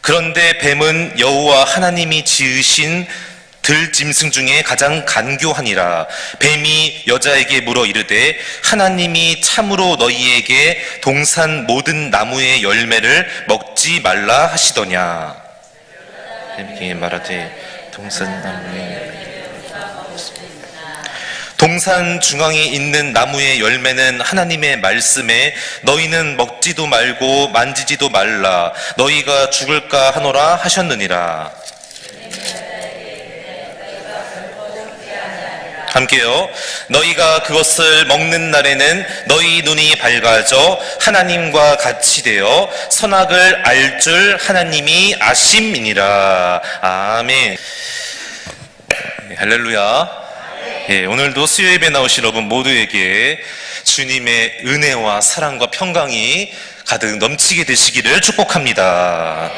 그런데 뱀은 여호와 하나님이 지으신 들짐승 중에 가장 간교하니라. 뱀이 여자에게 물어 이르되 하나님이 참으로 너희에게 동산 모든 나무의 열매를 먹지 말라 하시더냐. 뱀에게 말하되 동산 나무의 동산 중앙에 있는 나무의 열매는 하나님의 말씀에 너희는 먹지도 말고 만지지도 말라 너희가 죽을까 하노라 하셨느니라. 함께요. 너희가 그것을 먹는 날에는 너희 눈이 밝아져 하나님과 같이 되어 선악을 알 줄 하나님이 아심이니라. 아멘. 할렐루야. 예, 오늘도 수요 예배 나오신 여러분 모두에게 주님의 은혜와 사랑과 평강이 가득 넘치게 되시기를 축복합니다.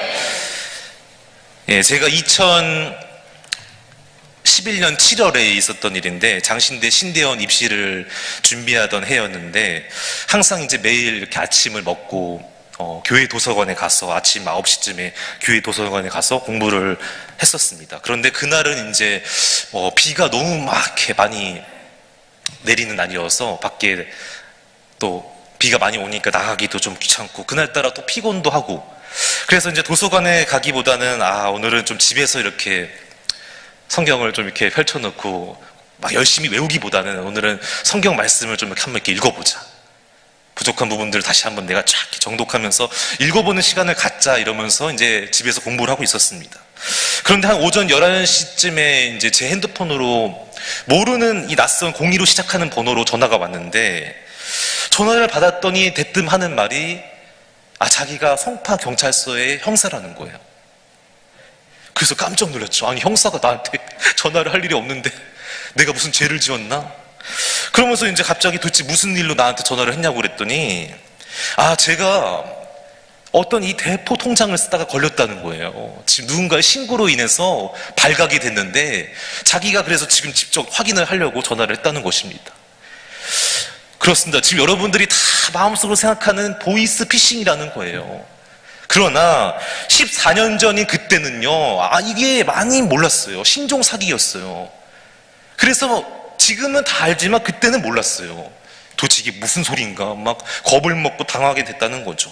예, 제가 2011년 7월에 있었던 일인데 장신대 신대원 입시를 준비하던 해였는데 항상 이제 매일 이렇게 아침을 먹고 교회 도서관에 가서 아침 9시쯤에 교회 도서관에 가서 공부를 했었습니다. 그런데 그날은 이제 비가 너무 막 이렇게 많이 내리는 날이어서 밖에 또 비가 많이 오니까 나가기도 좀 귀찮고 그날따라 또 피곤도 하고 그래서 이제 도서관에 가기보다는 오늘은 좀 집에서 이렇게 성경을 좀 이렇게 펼쳐놓고 막 열심히 외우기보다는 오늘은 성경 말씀을 좀 이렇게 한번 이렇게 읽어보자. 부족한 부분들을 다시 한번 내가 쫙 정독하면서 읽어보는 시간을 갖자 이러면서 이제 집에서 공부를 하고 있었습니다. 그런데 한 오전 11시쯤에 이제 제 핸드폰으로 모르는 이 낯선 02로 시작하는 번호로 전화가 왔는데 전화를 받았더니 대뜸 하는 말이 자기가 성파 경찰서의 형사라는 거예요. 그래서 깜짝 놀랐죠. 아니 형사가 나한테 전화를 할 일이 없는데 내가 무슨 죄를 지었나? 그러면서 이제 갑자기 도대체 무슨 일로 나한테 전화를 했냐고 그랬더니 제가 어떤 이 대포 통장을 쓰다가 걸렸다는 거예요. 지금 누군가의 신고로 인해서 발각이 됐는데 자기가 그래서 지금 직접 확인을 하려고 전화를 했다는 것입니다. 그렇습니다. 지금 여러분들이 다 마음속으로 생각하는 보이스 피싱이라는 거예요. 그러나 14년 전인 그때는요 이게 많이 몰랐어요. 신종 사기였어요. 그래서 지금은 다 알지만 그때는 몰랐어요. 도대체 이게 무슨 소리인가 막 겁을 먹고 당하게 됐다는 거죠.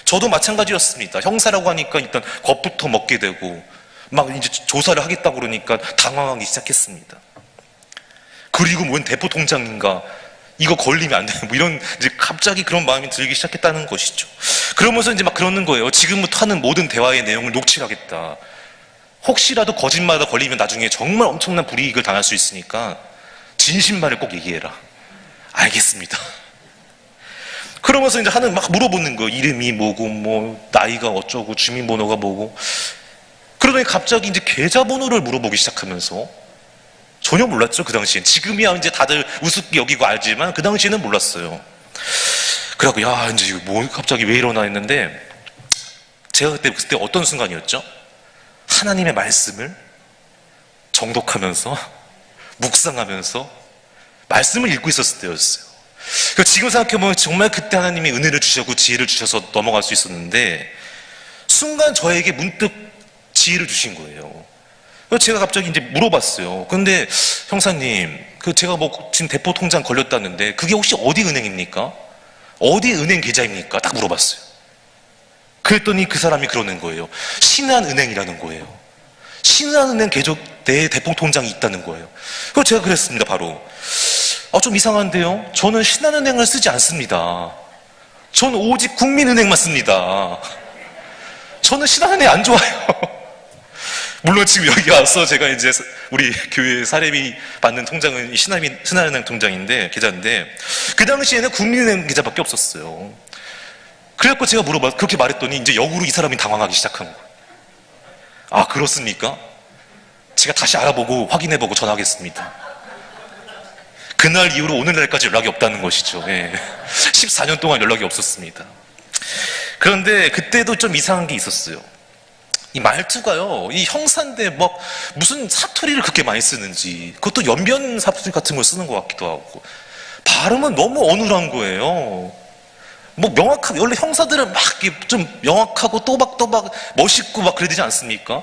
저도 마찬가지였습니다. 형사라고 하니까 일단 겁부터 먹게 되고 막 이제 조사를 하겠다고 그러니까 당황하기 시작했습니다. 그리고 뭔 대포 통장인가 이거 걸리면 안 돼. 뭐 이런 이제 갑자기 그런 마음이 들기 시작했다는 것이죠. 그러면서 이제 막 그러는 거예요. 지금부터 하는 모든 대화의 내용을 녹취하겠다. 혹시라도 거짓말에 걸리면 나중에 정말 엄청난 불이익을 당할 수 있으니까 진실만을 꼭 얘기해라. 알겠습니다. 그러면서 이제 막 물어보는 거예요. 이름이 뭐고, 뭐, 나이가 어쩌고, 주민번호가 뭐고. 그러더니 갑자기 이제 계좌번호를 물어보기 시작하면서 전혀 몰랐죠, 그 당시엔. 지금이야 이제 다들 우습게 여기고 알지만 그 당시에는 몰랐어요. 그래갖고, 이제 이거 뭐 갑자기 왜 이러나 했는데 제가 그때 어떤 순간이었죠? 하나님의 말씀을 정독하면서 묵상하면서 말씀을 읽고 있었을 때였어요. 지금 생각해보면 정말 그때 하나님이 은혜를 주셨고 지혜를 주셔서 넘어갈 수 있었는데 순간 저에게 문득 지혜를 주신 거예요. 그래서 제가 갑자기 이제 물어봤어요. 근데 형사님, 제가 뭐 지금 대포 통장 걸렸다는데 그게 혹시 어디 은행입니까? 어디 은행 계좌입니까? 딱 물어봤어요. 그랬더니 그 사람이 그러는 거예요. 신한은행이라는 거예요. 신한은행 내 대포 통장이 있다는 거예요. 그래서 제가 그랬습니다. 바로 좀 이상한데요. 저는 신한은행을 쓰지 않습니다. 저는 오직 국민은행만 씁니다. 저는 신한은행 안 좋아요. 물론 지금 여기 와서 제가 이제 우리 교회 사례비 받는 통장은 신한은행 통장인데 계좌인데 그 당시에는 국민은행 계좌밖에 없었어요. 그래갖고 제가 그렇게 말했더니 이제 역으로 이 사람이 당황하기 시작한 거예요. 그렇습니까? 제가 다시 알아보고 확인해보고 전화하겠습니다. 그날 이후로 오늘날까지 연락이 없다는 것이죠. 14년 동안 연락이 없었습니다. 그런데 그때도 좀 이상한 게 있었어요. 이 말투가요, 이 형사인데 막 무슨 사투리를 그렇게 많이 쓰는지, 그것도 연변 사투리 같은 걸 쓰는 것 같기도 하고, 발음은 너무 어눌한 거예요. 뭐 명확하게, 원래 형사들은 막 좀 명확하고 또박또박 멋있고 막 그래야 되지 않습니까?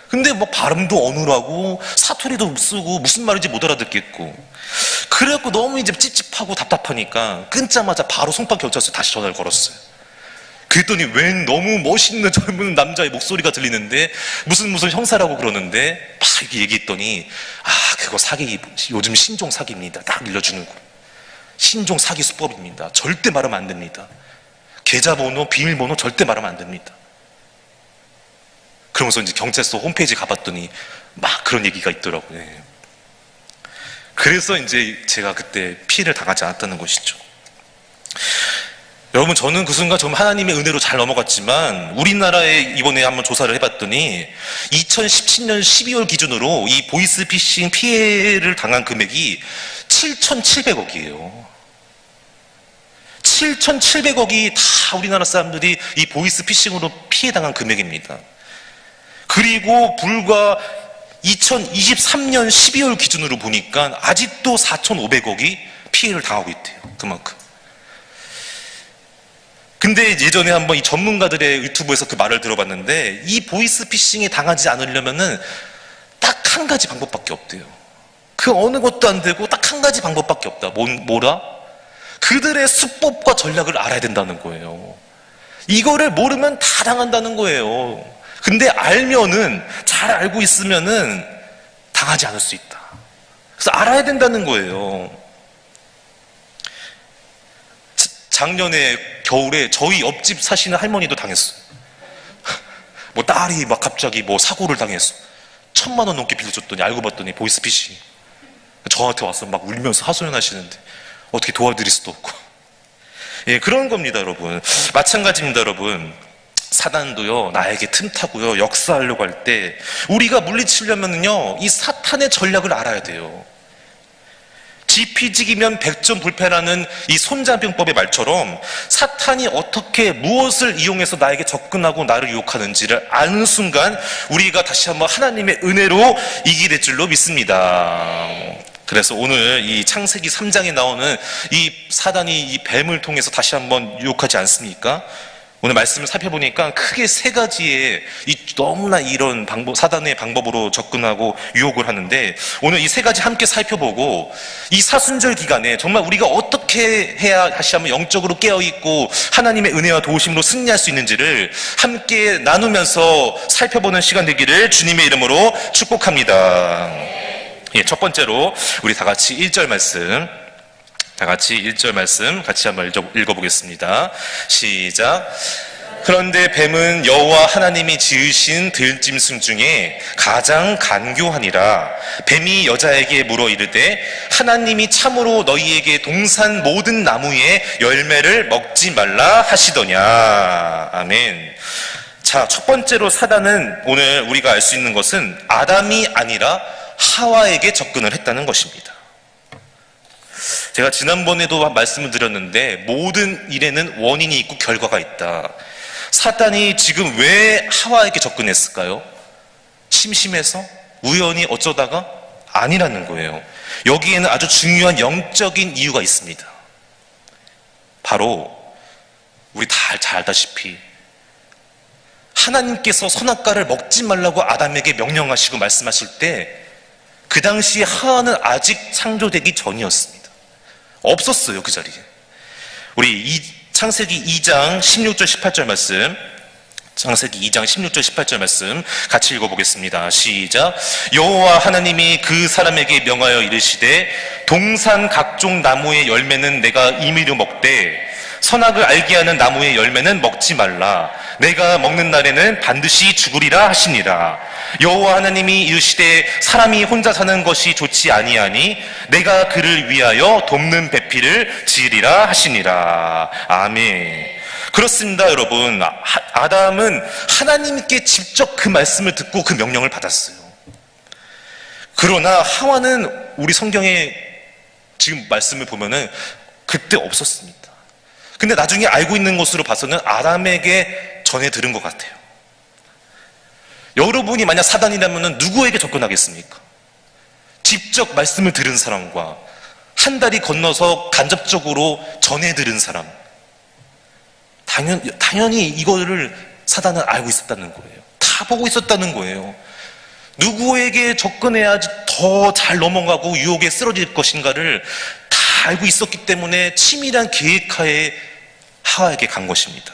근데 뭐 발음도 어눌하고 사투리도 쓰고 무슨 말인지 못 알아듣겠고, 그래갖고 너무 이제 찝찝하고 답답하니까 끊자마자 바로 송파 경찰서에 다시 전화를 걸었어요. 그랬더니 웬 너무 멋있는 젊은 남자의 목소리가 들리는데 무슨 형사라고 그러는데 막 이렇게 얘기했더니, 그거 사기, 요즘 신종 사기입니다. 딱 일러주는 거. 신종 사기 수법입니다. 절대 말하면 안 됩니다. 계좌번호, 비밀번호 절대 말하면 안 됩니다. 그러면서 이제 경찰서 홈페이지 가봤더니 막 그런 얘기가 있더라고요. 그래서 이제 제가 그때 피해를 당하지 않았다는 것이죠. 여러분, 저는 그 순간 정말 하나님의 은혜로 잘 넘어갔지만, 우리나라에 이번에 한번 조사를 해봤더니 2017년 12월 기준으로 이 보이스피싱 피해를 당한 금액이 7,700억이에요. 7,700억이 다 우리나라 사람들이 이 보이스피싱으로 피해당한 금액입니다. 그리고 불과 2023년 12월 기준으로 보니까 아직도 4,500억이 피해를 당하고 있대요. 그만큼. 근데 예전에 한번 이 전문가들의 유튜브에서 그 말을 들어봤는데, 이 보이스피싱에 당하지 않으려면은 딱 한 가지 방법밖에 없대요. 그 어느 것도 안 되고 딱 한 가지 방법밖에 없다. 뭐라? 그들의 수법과 전략을 알아야 된다는 거예요. 이거를 모르면 다 당한다는 거예요. 근데 알면은, 잘 알고 있으면은 당하지 않을 수 있다. 그래서 알아야 된다는 거예요. 작년에 겨울에 저희 옆집 사시는 할머니도 당했어. 뭐 딸이 막 갑자기 뭐 사고를 당했어. 1,000만 원 넘게 빌려줬더니 알고 봤더니 보이스피싱. 저한테 와서 막 울면서 하소연하시는데 어떻게 도와드릴 수도 없고. 예, 그런 겁니다, 여러분. 마찬가지입니다, 여러분. 사단도요, 나에게 틈타고요, 역사하려고 할 때 우리가 물리치려면요, 이 사탄의 전략을 알아야 돼요. 지피지기면 백전불패라는 이 손자병법의 말처럼 사탄이 어떻게 무엇을 이용해서 나에게 접근하고 나를 유혹하는지를 아는 순간 우리가 다시 한번 하나님의 은혜로 이기게 될 줄로 믿습니다. 그래서 오늘 이 창세기 3장에 나오는 이 사단이 이 뱀을 통해서 다시 한번 유혹하지 않습니까? 오늘 말씀을 살펴보니까 크게 세 가지의 너무나 이런 사단의 방법으로 접근하고 유혹을 하는데, 오늘 이 세 가지 함께 살펴보고 이 사순절 기간에 정말 우리가 어떻게 해야 다시 한번 영적으로 깨어있고 하나님의 은혜와 도우심으로 승리할 수 있는지를 함께 나누면서 살펴보는 시간 되기를 주님의 이름으로 축복합니다. 예, 첫 번째로 우리 다 같이 1절 말씀, 같이 한번 읽어보겠습니다. 시작. 그런데 뱀은 여호와 하나님이 지으신 들짐승 중에 가장 간교하니라. 뱀이 여자에게 물어 이르되 하나님이 참으로 너희에게 동산 모든 나무의 열매를 먹지 말라 하시더냐. 아멘. 자, 첫 번째로 사단은 오늘 우리가 알 수 있는 것은 아담이 아니라 하와에게 접근을 했다는 것입니다. 제가 지난번에도 말씀을 드렸는데, 모든 일에는 원인이 있고 결과가 있다. 사단이 지금 왜 하와에게 접근했을까요? 심심해서? 우연히 어쩌다가? 아니라는 거예요. 여기에는 아주 중요한 영적인 이유가 있습니다. 바로 우리 다 잘 알다시피 하나님께서 선악과를 먹지 말라고 아담에게 명령하시고 말씀하실 때 그 당시에 하와는 아직 창조되기 전이었습니다. 없었어요, 그 자리에. 우리 창세기 2장 16절 18절 말씀, 창세기 2장 16절 18절 말씀 같이 읽어보겠습니다. 시작. 여호와 하나님이 그 사람에게 명하여 이르시되 동산 각종 나무의 열매는 내가 임의로 먹되 선악을 알게 하는 나무의 열매는 먹지 말라. 내가 먹는 날에는 반드시 죽으리라 하시니라. 여호와 하나님이 이르시되 사람이 혼자 사는 것이 좋지 아니하니 내가 그를 위하여 돕는 배필을 지으리라 하시니라. 아멘. 그렇습니다, 여러분. 아담은 하나님께 직접 그 말씀을 듣고 그 명령을 받았어요. 그러나 하와는 우리 성경에 지금 말씀을 보면은 그때 없었습니다. 근데 나중에 알고 있는 것으로 봐서는 아담에게 전해 들은 것 같아요. 여러분이 만약 사단이라면 누구에게 접근하겠습니까? 직접 말씀을 들은 사람과 한 다리 건너서 간접적으로 전해 들은 사람. 당연히 이거를 사단은 알고 있었다는 거예요. 다 보고 있었다는 거예요. 누구에게 접근해야지 더 잘 넘어가고 유혹에 쓰러질 것인가를 다 알고 있었기 때문에 치밀한 계획하에 하와에게 간 것입니다.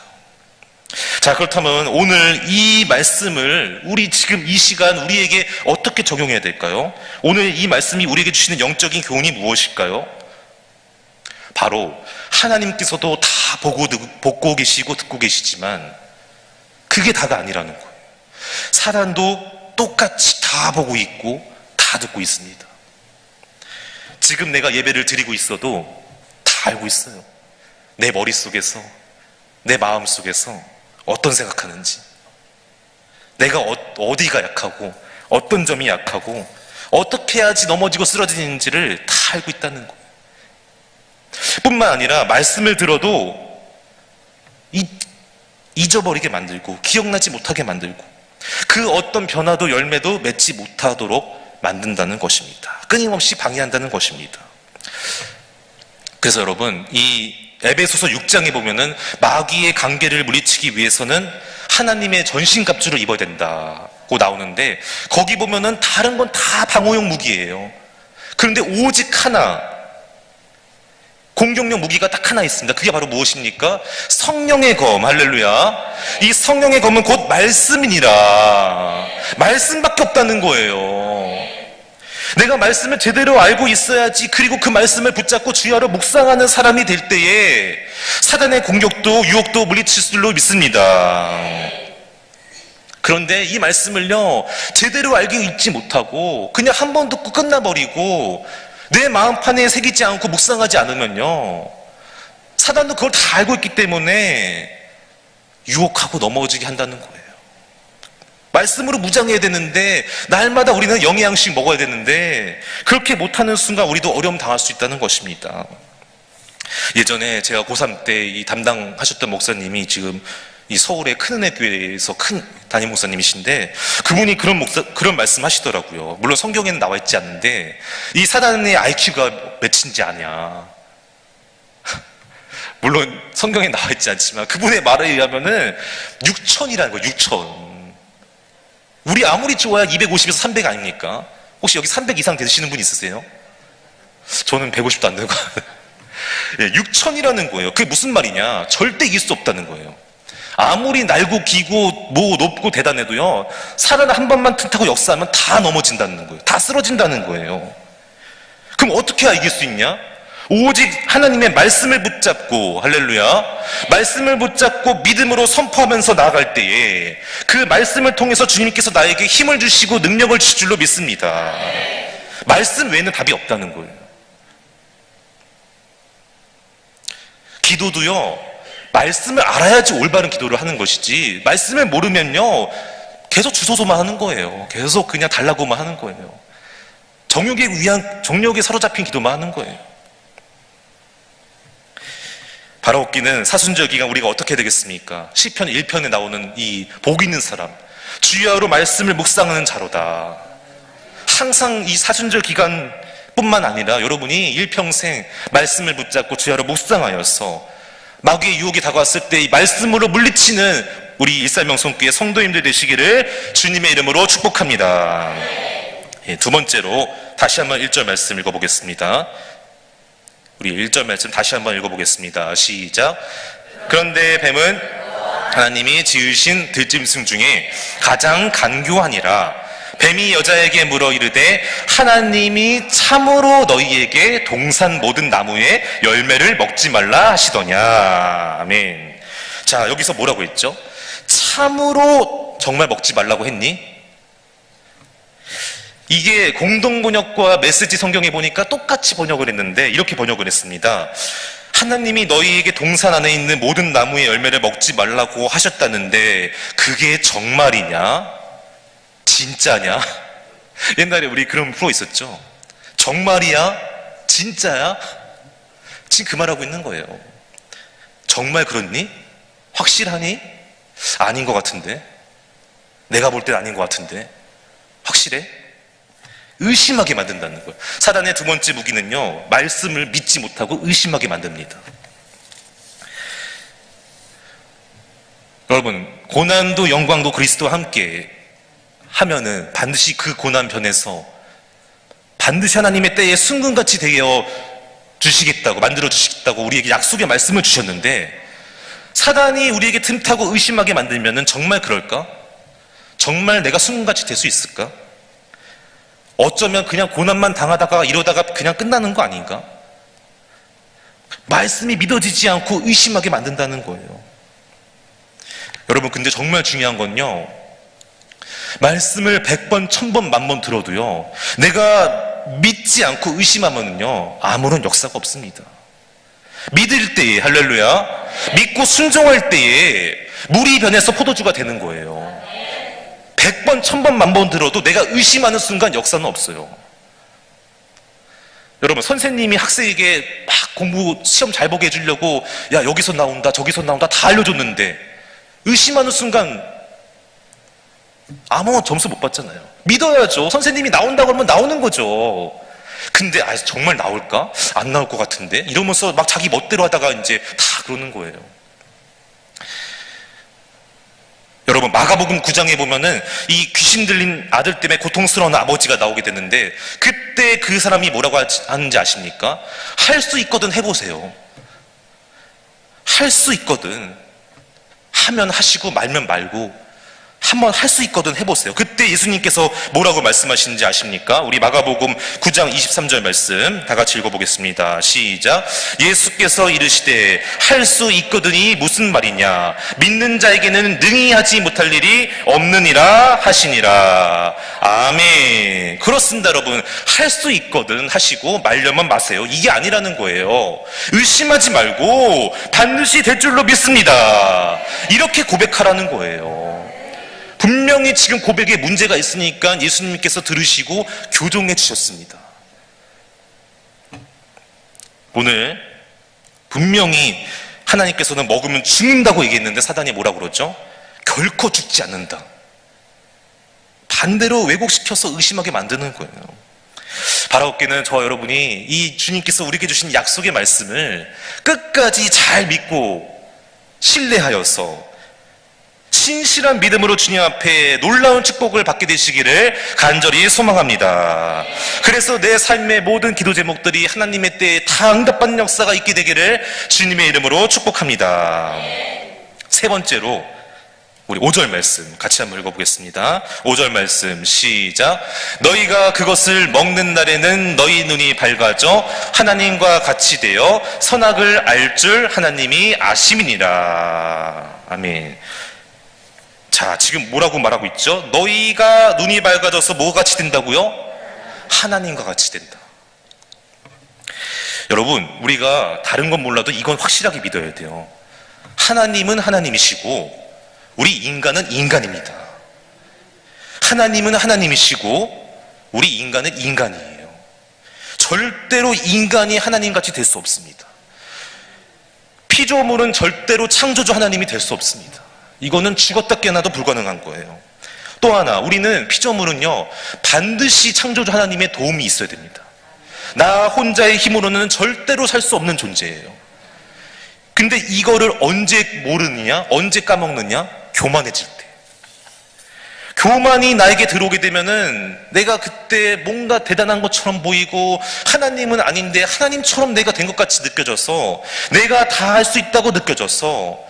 자, 그렇다면 오늘 이 말씀을 우리 지금 이 시간 우리에게 어떻게 적용해야 될까요? 오늘 이 말씀이 우리에게 주시는 영적인 교훈이 무엇일까요? 바로 하나님께서도 다 보고 계시고 듣고 계시지만 그게 다가 아니라는 거예요. 사단도 똑같이 다 보고 있고 다 듣고 있습니다. 지금 내가 예배를 드리고 있어도 다 알고 있어요. 내 머릿속에서, 내 마음속에서 어떤 생각하는지, 내가 어디가 약하고 어떤 점이 약하고 어떻게 해야지 넘어지고 쓰러지는지를 다 알고 있다는 거예요. 뿐만 아니라 말씀을 들어도 잊어버리게 만들고 기억나지 못하게 만들고 그 어떤 변화도 열매도 맺지 못하도록 만든다는 것입니다. 끊임없이 방해한다는 것입니다. 그래서 여러분, 이 에베소서 6장에 보면은 마귀의 관계를 물리치기 위해서는 하나님의 전신갑주를 입어야 된다고 나오는데, 거기 보면은 다른 건 다 방어용 무기예요. 그런데 오직 하나, 공격용 무기가 딱 하나 있습니다. 그게 바로 무엇입니까? 성령의 검. 할렐루야. 이 성령의 검은 곧 말씀이니라. 말씀밖에 없다는 거예요. 내가 말씀을 제대로 알고 있어야지, 그리고 그 말씀을 붙잡고 주야로 묵상하는 사람이 될 때에 사단의 공격도 유혹도 물리칠 줄로 믿습니다. 그런데 이 말씀을요, 제대로 알고 있지 못하고 그냥 한 번 듣고 끝나버리고 내 마음판에 새기지 않고 묵상하지 않으면요, 사단도 그걸 다 알고 있기 때문에 유혹하고 넘어지게 한다는 거예요. 말씀으로 무장해야 되는데, 날마다 우리는 영양식 먹어야 되는데 그렇게 못하는 순간 우리도 어려움 당할 수 있다는 것입니다. 예전에 제가 고3 때 이 담당하셨던 목사님이 지금 이 서울의 큰은혜 교회에서 큰 담임 목사님이신데, 그분이 그런 말씀 하시더라고요. 물론 성경에는 나와 있지 않는데, 이 사단의 IQ가 몇인지 아냐. 물론 성경에 나와 있지 않지만 그분의 말에 의하면은 6천이라는 거예요. 6천. 우리 아무리 좋아야 250에서 300 아닙니까? 혹시 여기 300 이상 되시는 분 있으세요? 저는 150도 안 되는 거 같아요. 6천이라는 거예요. 그게 무슨 말이냐? 절대 이길 수 없다는 거예요. 아무리 날고 기고 뭐 높고 대단해도요, 사단 한 번만 틈타고 역사하면 다 넘어진다는 거예요. 다 쓰러진다는 거예요. 그럼 어떻게 해야 이길 수 있냐? 오직 하나님의 말씀을 붙잡고, 할렐루야, 말씀을 붙잡고 믿음으로 선포하면서 나아갈 때에 그 말씀을 통해서 주님께서 나에게 힘을 주시고 능력을 주실 줄로 믿습니다. 말씀 외에는 답이 없다는 거예요. 기도도요, 말씀을 알아야지 올바른 기도를 하는 것이지, 말씀을 모르면요 계속 주소서만 하는 거예요. 계속 그냥 달라고만 하는 거예요. 정욕에 사로잡힌 기도만 하는 거예요. 바라옵기는 사순절 기간 우리가 어떻게 되겠습니까? 시편 1편에 나오는 이 복 있는 사람, 주야로 말씀을 묵상하는 자로다. 항상 이 사순절 기간 뿐만 아니라 여러분이 일평생 말씀을 붙잡고 주야로 묵상하여서 마귀의 유혹이 다가왔을 때 이 말씀으로 물리치는 우리 일살명성교회 성도님들 되시기를 주님의 이름으로 축복합니다. 두 번째로 다시 한번 1절 말씀 읽어보겠습니다. 우리 1절 말씀 다시 한번 읽어보겠습니다. 시작. 그런데 뱀은 하나님이 지으신 들짐승 중에 가장 간교하니라. 뱀이 여자에게 물어 이르되 하나님이 참으로 너희에게 동산 모든 나무의 열매를 먹지 말라 하시더냐. 아멘. 자, 여기서 뭐라고 했죠? 참으로 정말 먹지 말라고 했니? 이게 공동번역과 메시지 성경에 보니까 똑같이 번역을 했는데 이렇게 번역을 했습니다. 하나님이 너희에게 동산 안에 있는 모든 나무의 열매를 먹지 말라고 하셨다는데 그게 정말이냐? 진짜냐? 옛날에 우리 그런 프로 있었죠. 정말이야? 진짜야? 지금 그 말하고 있는 거예요. 정말 그렇니? 확실하니? 아닌 것 같은데? 내가 볼 땐 아닌 것 같은데? 확실해? 의심하게 만든다는 거예요. 사단의 두 번째 무기는요, 말씀을 믿지 못하고 의심하게 만듭니다. 여러분, 고난도 영광도 그리스도와 함께 하면은 반드시 그 고난 변에서 반드시 하나님의 때에 순금같이 되어 주시겠다고, 만들어 주시겠다고 우리에게 약속의 말씀을 주셨는데, 사단이 우리에게 틈타고 의심하게 만들면은 정말 그럴까? 정말 내가 순금같이 될 수 있을까? 어쩌면 그냥 고난만 당하다가 이러다가 그냥 끝나는 거 아닌가? 말씀이 믿어지지 않고 의심하게 만든다는 거예요. 여러분, 근데 정말 중요한 건요, 말씀을 100번, 1000번, 10,000번 들어도요, 내가 믿지 않고 의심하면요, 아무런 역사가 없습니다. 믿을 때에, 할렐루야, 믿고 순종할 때에 물이 변해서 포도주가 되는 거예요. 100번, 1000번, 10,000번 들어도 내가 의심하는 순간 역사는 없어요. 여러분, 선생님이 학생에게 막 공부 시험 잘 보게 해주려고 야, 여기서 나온다 저기서 나온다 다 알려줬는데 의심하는 순간 아무런 점수 못 받잖아요. 믿어야죠. 선생님이 나온다고 그러면 나오는 거죠. 근데 정말 나올까? 안 나올 것 같은데? 이러면서 막 자기 멋대로 하다가 이제 다 그러는 거예요. 여러분, 마가복음 9장에 보면은 이 귀신 들린 아들 때문에 고통스러운 아버지가 나오게 되는데, 그때 그 사람이 뭐라고 하는지 아십니까? 할 수 있거든 해보세요. 할 수 있거든. 하면 하시고 말면 말고 한번 할 수 있거든 해보세요. 그때 예수님께서 뭐라고 말씀하시는지 아십니까? 우리 마가복음 9장 23절 말씀 다 같이 읽어보겠습니다. 시작. 예수께서 이르시되 할 수 있거든이 무슨 말이냐? 믿는 자에게는 능히 하지 못할 일이 없느니라 하시니라. 아멘. 그렇습니다, 여러분. 할 수 있거든 하시고 말려만 마세요. 이게 아니라는 거예요. 의심하지 말고 반드시 될 줄로 믿습니다. 이렇게 고백하라는 거예요. 분명히 지금 고백에 문제가 있으니까 예수님께서 들으시고 교정해 주셨습니다. 오늘 분명히 하나님께서는 먹으면 죽는다고 얘기했는데 사단이 뭐라고 그러죠? 결코 죽지 않는다. 반대로 왜곡시켜서 의심하게 만드는 거예요. 바라옵기는 저와 여러분이 이 주님께서 우리에게 주신 약속의 말씀을 끝까지 잘 믿고 신뢰하여서 신실한 믿음으로 주님 앞에 놀라운 축복을 받게 되시기를 간절히 소망합니다. 그래서 내 삶의 모든 기도 제목들이 하나님의 때에 다 응답받는 역사가 있게 되기를 주님의 이름으로 축복합니다. 세 번째로 우리 5절 말씀 같이 한번 읽어보겠습니다. 5절 말씀 시작. 너희가 그것을 먹는 날에는 너희 눈이 밝아져 하나님과 같이 되어 선악을 알 줄 하나님이 아심이니라. 아멘. 자, 지금 뭐라고 말하고 있죠? 너희가 눈이 밝아져서 뭐가 같이 된다고요? 하나님과 같이 된다. 여러분, 우리가 다른 건 몰라도 이건 확실하게 믿어야 돼요. 하나님은 하나님이시고 우리 인간은 인간입니다. 하나님은 하나님이시고 우리 인간은 인간이에요. 절대로 인간이 하나님같이 될 수 없습니다. 피조물은 절대로 창조주 하나님이 될 수 없습니다. 이거는 죽었다 깨어나도 불가능한 거예요. 또 하나, 우리는 피조물은요 반드시 창조주 하나님의 도움이 있어야 됩니다. 나 혼자의 힘으로는 절대로 살 수 없는 존재예요. 근데 이거를 언제 모르느냐, 언제 까먹느냐? 교만해질 때. 교만이 나에게 들어오게 되면은 내가 그때 뭔가 대단한 것처럼 보이고 하나님은 아닌데 하나님처럼 내가 된 것 같이 느껴져서 내가 다 할 수 있다고 느껴져서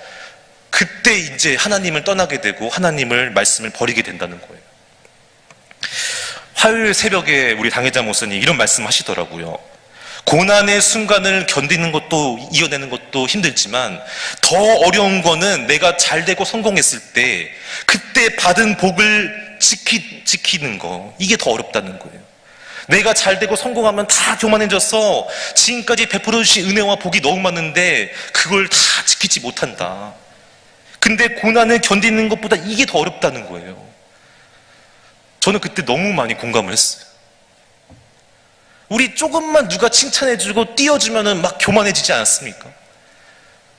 그때 이제 하나님을 떠나게 되고 하나님을 말씀을 버리게 된다는 거예요. 화요일 새벽에 우리 당회자 목사님 이런 말씀 하시더라고요. 고난의 순간을 견디는 것도 이겨내는 것도 힘들지만 더 어려운 거는 내가 잘 되고 성공했을 때 그때 받은 복을 지키는 거, 이게 더 어렵다는 거예요. 내가 잘 되고 성공하면 다 교만해져서 지금까지 베풀어 주신 은혜와 복이 너무 많은데 그걸 다 지키지 못한다. 근데 고난을 견디는 것보다 이게 더 어렵다는 거예요. 저는 그때 너무 많이 공감을 했어요. 우리 조금만 누가 칭찬해주고 띄워주면은 막 교만해지지 않습니까?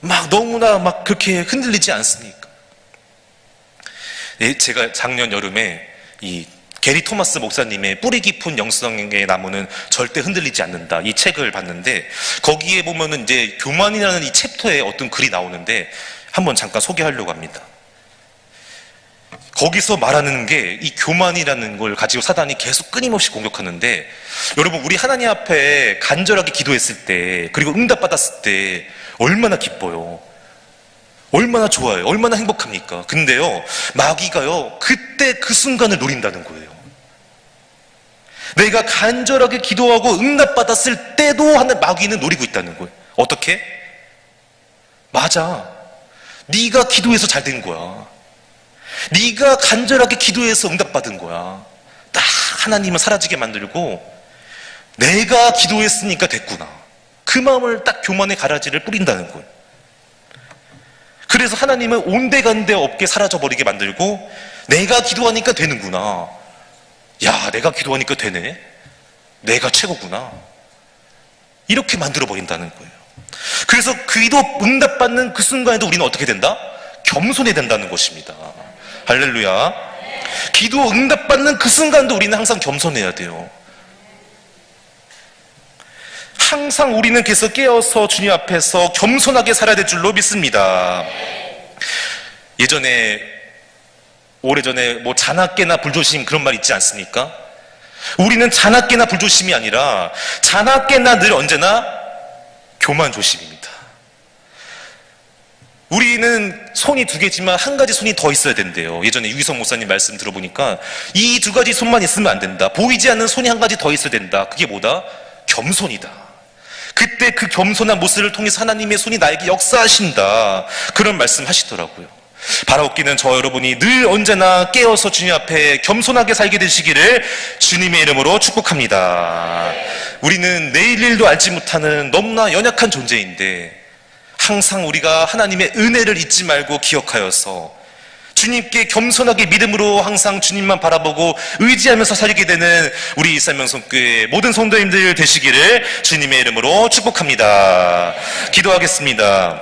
막 너무나 막 그렇게 흔들리지 않습니까? 예, 제가 작년 여름에 이 게리 토마스 목사님의 뿌리 깊은 영성의 나무는 절대 흔들리지 않는다, 이 책을 봤는데 거기에 보면은 이제 교만이라는 이 챕터에 어떤 글이 나오는데 한번 잠깐 소개하려고 합니다. 거기서 말하는 게 이 교만이라는 걸 가지고 사단이 계속 끊임없이 공격하는데, 여러분, 우리 하나님 앞에 간절하게 기도했을 때, 그리고 응답받았을 때 얼마나 기뻐요. 얼마나 좋아요. 얼마나 행복합니까? 근데요, 마귀가요, 그때 그 순간을 노린다는 거예요. 내가 간절하게 기도하고 응답받았을 때도 마귀는 노리고 있다는 거예요. 어떻게? 맞아. 네가 기도해서 잘 된 거야. 네가 간절하게 기도해서 응답받은 거야. 딱 하나님은 사라지게 만들고, 내가 기도했으니까 됐구나. 그 마음을 딱 교만의 가라지를 뿌린다는 거예요. 그래서 하나님은 온데간데 없게 사라져버리게 만들고, 내가 기도하니까 되는구나. 야, 내가 기도하니까 되네. 내가 최고구나. 이렇게 만들어버린다는 거예요. 그래서 기도 응답받는 그 순간에도 우리는 어떻게 된다? 겸손해야 된다는 것입니다. 할렐루야. 기도 응답받는 그 순간도 우리는 항상 겸손해야 돼요. 항상 우리는 그래서 깨어서 주님 앞에서 겸손하게 살아야 될 줄로 믿습니다. 예전에, 오래전에 뭐 자나깨나 불조심 그런 말 있지 않습니까? 우리는 자나깨나 불조심이 아니라 자나깨나 늘 언제나 교만조심입니다. 우리는 손이 두 개지만 한 가지 손이 더 있어야 된대요. 예전에 유기성 목사님 말씀 들어보니까 이 두 가지 손만 있으면 안 된다. 보이지 않는 손이 한 가지 더 있어야 된다. 그게 뭐다? 겸손이다. 그때 그 겸손한 모습을 통해서 하나님의 손이 나에게 역사하신다. 그런 말씀 하시더라고요. 바라옵기는 저와 여러분이 늘 언제나 깨어서 주님 앞에 겸손하게 살게 되시기를 주님의 이름으로 축복합니다. 우리는 내일 일도 알지 못하는 너무나 연약한 존재인데, 항상 우리가 하나님의 은혜를 잊지 말고 기억하여서 주님께 겸손하게 믿음으로 항상 주님만 바라보고 의지하면서 살게 되는 우리 일산명성교회 모든 성도님들 되시기를 주님의 이름으로 축복합니다. 기도하겠습니다.